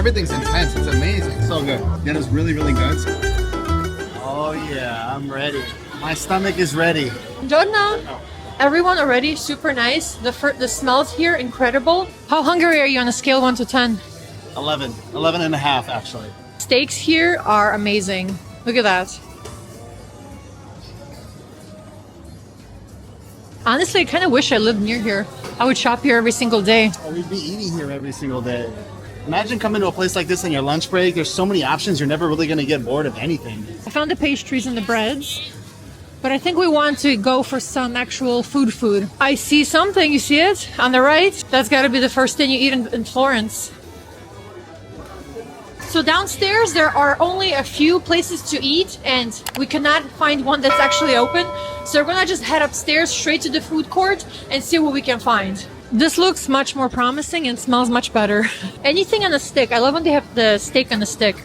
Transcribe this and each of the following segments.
Everything's intense. It's amazing. So good. That is really, really good. Oh yeah, I'm ready. My stomach is ready. Buongiorno. Everyone already super nice. The smells here incredible. How hungry are you on a scale 1 to 10? 11 and a half actually. Steaks here are amazing. Look at that. Honestly, I kind of wish I lived near here. I would shop here every single day. Oh, we'd be eating here every single day. Imagine coming to a place like this on your lunch break. There's so many options. You're never really going to get bored of anything. I found the pastries and the breads, but I think we want to go for some actual food. I see something. You see it on the right? That's got to be the first thing you eat in Florence. So downstairs, there are only a few places to eat, and we cannot find one that's actually open. So we're gonna just head upstairs straight to the food court and see what we can find. This looks much more promising and smells much better. Anything on a stick. I love when they have the steak on a stick.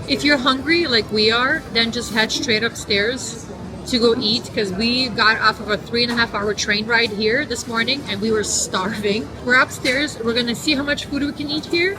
If you're hungry like we are, then just head straight upstairs to go eat, because we got off of a 3.5-hour train ride here this morning and we were starving. We're upstairs. We're gonna see how much food we can eat here,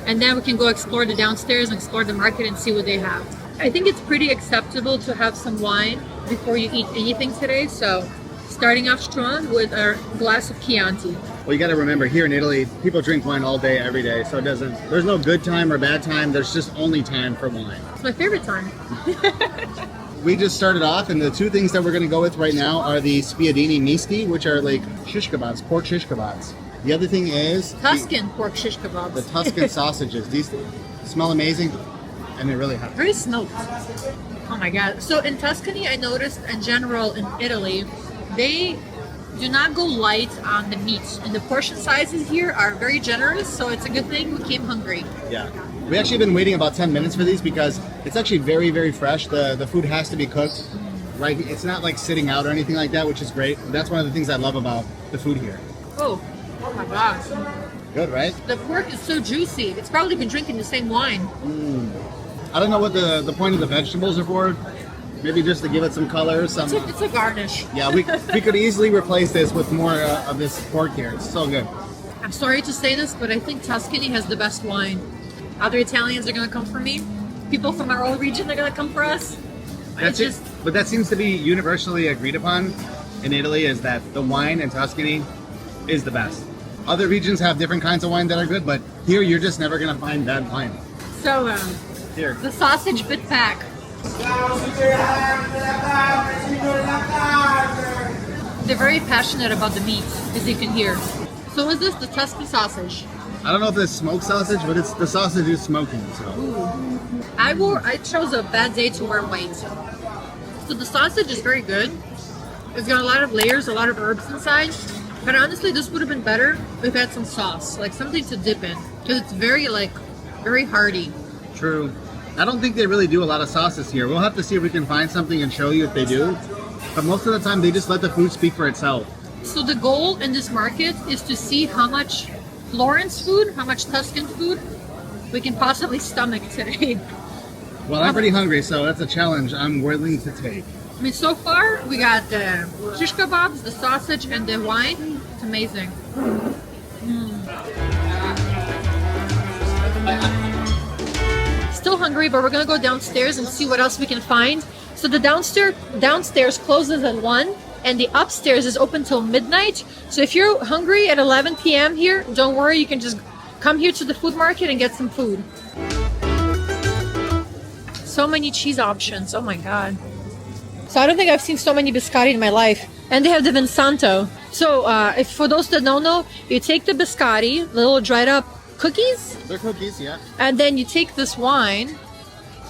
and then we can go explore the downstairs and explore the market and see what they have. I think it's pretty acceptable to have some wine before you eat anything today, so starting off strong with a glass of Chianti. Well, you got to remember, here in Italy, people drink wine all day, every day. So there's no good time or bad time. There's just only time for wine. It's my favorite time. We just started off, and the two things that we're going to go with right now are the spiedini misti, which are like shish kebabs, pork shish kebabs. The other thing is Tuscan pork shish kebabs. the Tuscan sausages. These smell amazing, and they're really hot. Very smoked. Oh my god. So in Tuscany, I noticed in general in Italy, they do not go light on the meat. And the portion sizes here are very generous, so it's a good thing we came hungry. Yeah. We actually been waiting about 10 minutes for these because it's actually very, very fresh. The food has to be cooked, right? It's not like sitting out or anything like that, which is great. That's one of the things I love about the food here. Oh my gosh. Good, right? The pork is so juicy. It's probably been drinking the same wine. I don't know what the point of the vegetables are for. Maybe just to give it some color. Some. It's a garnish. Yeah, we could easily replace this with more of this pork here. It's so good. I'm sorry to say this, but I think Tuscany has the best wine. Other Italians are going to come for me. People from our old region are going to come for us. That's it. But that seems to be universally agreed upon in Italy, is that the wine in Tuscany is the best. Other regions have different kinds of wine that are good, but here you're just never going to find bad wine. So, Here. the sausage bit pack. They're very passionate about the meat, as you can hear. So is this the Tuscan sausage? I don't know if it's smoked sausage, but it's the sausage is smoking. So I chose a bad day to wear white. So the sausage is very good. It's got a lot of layers, a lot of herbs inside. But honestly, this would have been better if it had some sauce, like something to dip in, because it's very hearty. True. I don't think they really do a lot of sauces here. We'll have to see if we can find something and show you if they do. But most of the time, they just let the food speak for itself. So the goal in this market is to see how much Florence food, how much Tuscan food we can possibly stomach today. Well, I'm pretty hungry, so that's a challenge I'm willing to take. I mean, so far we got the shish kebabs, the sausage, and the wine. It's amazing. Still hungry, but we're gonna go downstairs and see what else we can find. So the downstairs closes at 1, and the upstairs is open till midnight. So if you're hungry at 11 p.m. here, don't worry, you can just come here to the food market and get some food. So many cheese options. Oh my god. So I don't think I've seen so many biscotti in my life. And they have the santo. So if for those that don't know, you take the biscotti, little dried up cookies. They're cookies, yeah. And then you take this wine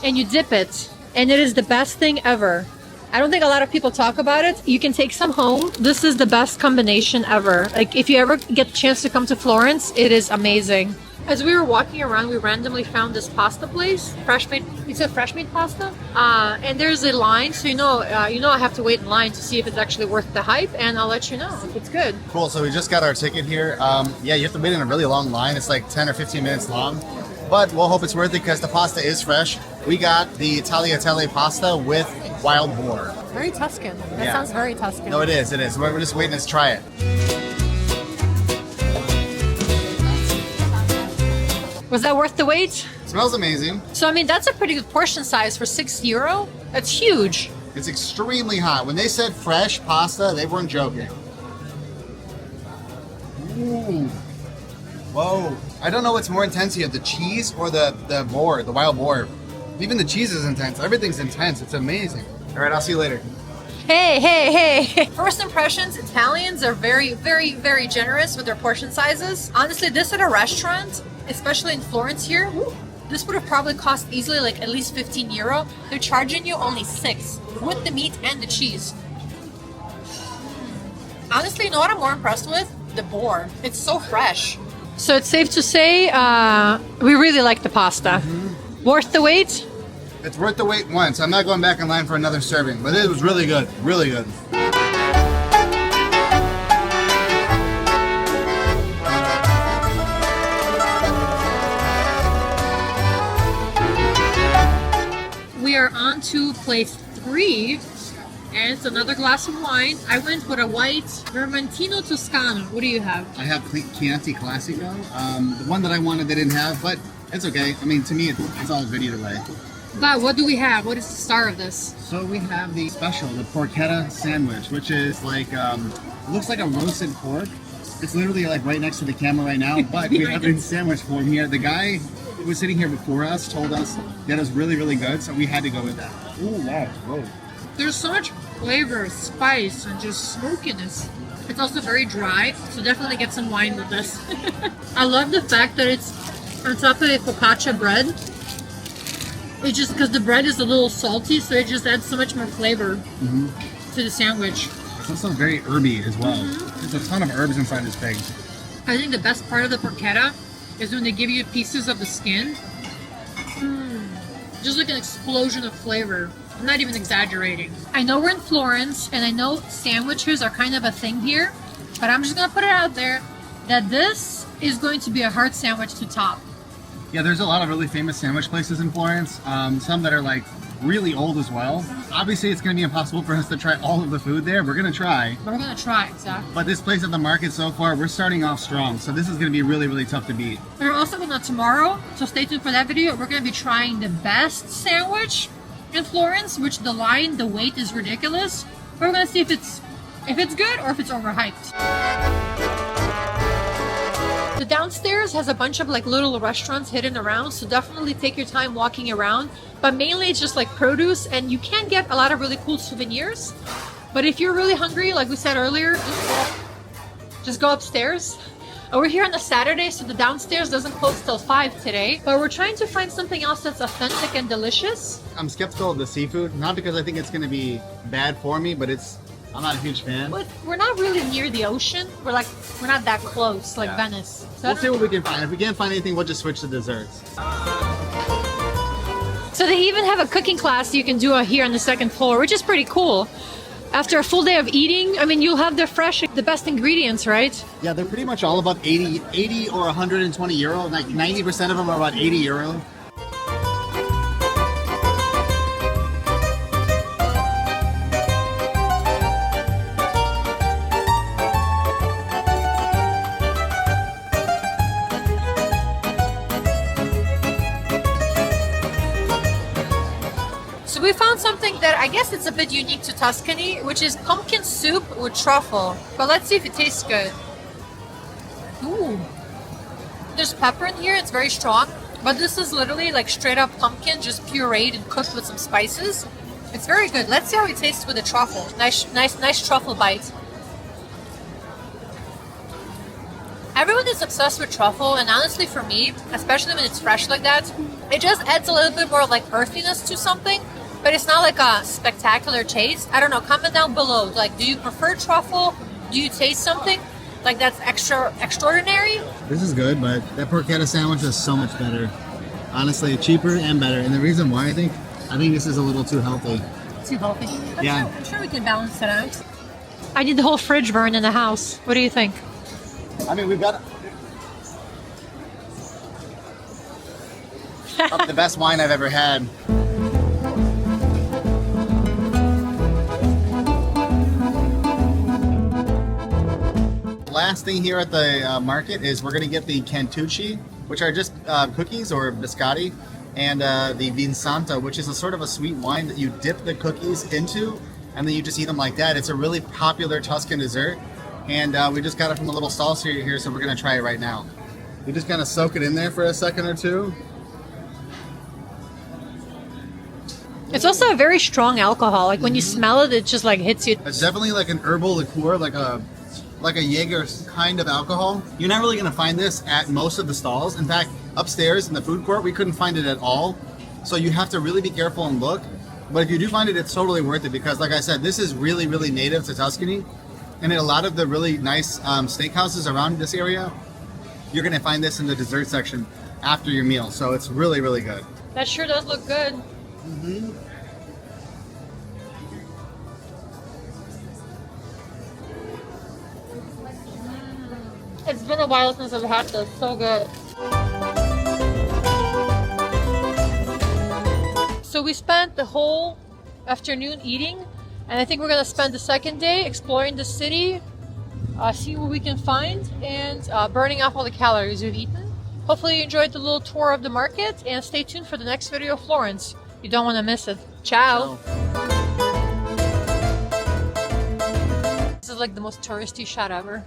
and you dip it. And it is the best thing ever. I don't think a lot of people talk about it. You can take some home. This is the best combination ever. Like, if you ever get the chance to come to Florence, it is amazing. As we were walking around, we randomly found this pasta place. It's a fresh made pasta. And there's a line, so you know I have to wait in line to see if it's actually worth the hype, and I'll let you know if it's good. Cool, so we just got our ticket here. Yeah, you have to wait in a really long line. It's like 10 or 15 minutes long. But we'll hope it's worth it because the pasta is fresh. We got the tagliatelle pasta with wild boar. Very Tuscan. That Yeah. sounds very Tuscan. No, it is. It is. We're just waiting to try it. Was that worth the wait? Smells amazing. So I mean, that's a pretty good portion size for €6. That's huge. It's extremely hot. When they said fresh pasta, they weren't joking. Ooh. Whoa. I don't know what's more intense here, the cheese or the boar, the wild boar. Even the cheese is intense. Everything's intense. It's amazing. All right, I'll see you later. Hey. First impressions, Italians are very, very, very generous with their portion sizes. Honestly, this at a restaurant, especially in Florence here, this would have probably cost easily like at least €15. They're charging you only 6 with the meat and the cheese. Honestly, you know what I'm more impressed with? The boar. It's so fresh. So it's safe to say we really like the pasta. Worth the wait? It's worth the wait once. I'm not going back in line for another serving, but it was really good. Really good. We are on to place 3, and it's another glass of wine. I went with a white Vermentino Toscano. What do you have? I have Chianti Classico. The one that I wanted they didn't have, but it's okay. I mean, to me, it's all good either way. But what do we have? What is the star of this? So we have the special, the porchetta sandwich, which is like, looks like a roasted pork. It's literally like right next to the camera right now, but we have it in sandwich form here. The guy who was sitting here before us told us that it was really, really good, so we had to go with that. Ooh, wow. Whoa. There's so much flavor, spice, and just smokiness. It's also very dry, so definitely get some wine with this. I love the fact that it's on top of a focaccia bread. It's just because the bread is a little salty, so it just adds so much more flavor to the sandwich. It's also very herby as well. There's a ton of herbs inside this thing. I think the best part of the porchetta is when they give you pieces of the skin. Just like an explosion of flavor. I'm not even exaggerating. I know we're in Florence, and I know sandwiches are kind of a thing here, but I'm just gonna put it out there that this is going to be a hard sandwich to top. Yeah, there's a lot of really famous sandwich places in Florence. Some that are like really old as well. Obviously, it's going to be impossible for us to try all of the food there. We're going to try. But we're gonna try, exactly. But this place at the market so far, we're starting off strong. So this is going to be really, really tough to beat. We're also gonna tomorrow, so stay tuned for that video. We're gonna be trying the best sandwich in Florence, which the weight is ridiculous. But we're gonna see if it's good or if it's overhyped. The downstairs has a bunch of like little restaurants hidden around, so definitely take your time walking around. But mainly it's just like produce, and you can get a lot of really cool souvenirs. But if you're really hungry, like we said earlier, just go upstairs. We're here on a Saturday, so the downstairs doesn't close till 5 today. But we're trying to find something else that's authentic and delicious. I'm skeptical of the seafood, not because I think it's going to be bad for me, but I'm not a huge fan. But we're not really near the ocean. We're not that close, like Venice. So We'll see what we can find. If we can't find anything, we'll just switch to desserts. So they even have a cooking class you can do here on the second floor, which is pretty cool. After a full day of eating, I mean, you'll have the best ingredients, right? Yeah, they're pretty much all about 80 or 120 euro. Like 90% of them are about 80 euro. So we found something that I guess it's a bit unique to Tuscany, which is pumpkin soup with truffle. But let's see if it tastes good. Ooh. There's pepper in here, it's very strong. But this is literally like straight up pumpkin, just pureed and cooked with some spices. It's very good. Let's see how it tastes with the truffle. Nice truffle bite. Everyone is obsessed with truffle, and honestly for me, especially when it's fresh like that, it just adds a little bit more of like earthiness to something. But it's not like a spectacular taste. I don't know, comment down below. Like, do you prefer truffle? Do you taste something like that's extraordinary? This is good, but that porchetta sandwich is so much better. Honestly, cheaper and better. And the reason why I think this is a little too healthy. Too healthy. Yeah. I'm sure we can balance it out. I need the whole fridge burned in the house. What do you think? I mean, we've got the best wine I've ever had. last thing here at the market is we're gonna get the cantucci, which are just cookies or biscotti, and the santo, which is a sort of a sweet wine that you dip the cookies into, and then you just eat them like that. It's a really popular Tuscan dessert, and we just got it from a little stall here, so we're gonna try it right now. You just kind of soak it in there for a second or two. It's also a very strong alcohol. Like when you smell it, it just like hits you. It's definitely like an herbal liqueur, like a Jaeger kind of alcohol. You're not really gonna find this at most of the stalls. In fact, upstairs in the food court, we couldn't find it at all. So you have to really be careful and look. But if you do find it, it's totally worth it because, like I said, this is really, really native to Tuscany. And in a lot of the really nice steakhouses around this area, you're gonna find this in the dessert section after your meal. So it's really, really good. That sure does look good. It's been a while since I've had this. So good. So we spent the whole afternoon eating, and I think we're gonna spend the second day exploring the city, see what we can find, and burning off all the calories we've eaten. Hopefully you enjoyed the little tour of the market, and stay tuned for the next video of Florence. You don't want to miss it. Ciao! This is like the most touristy shot ever.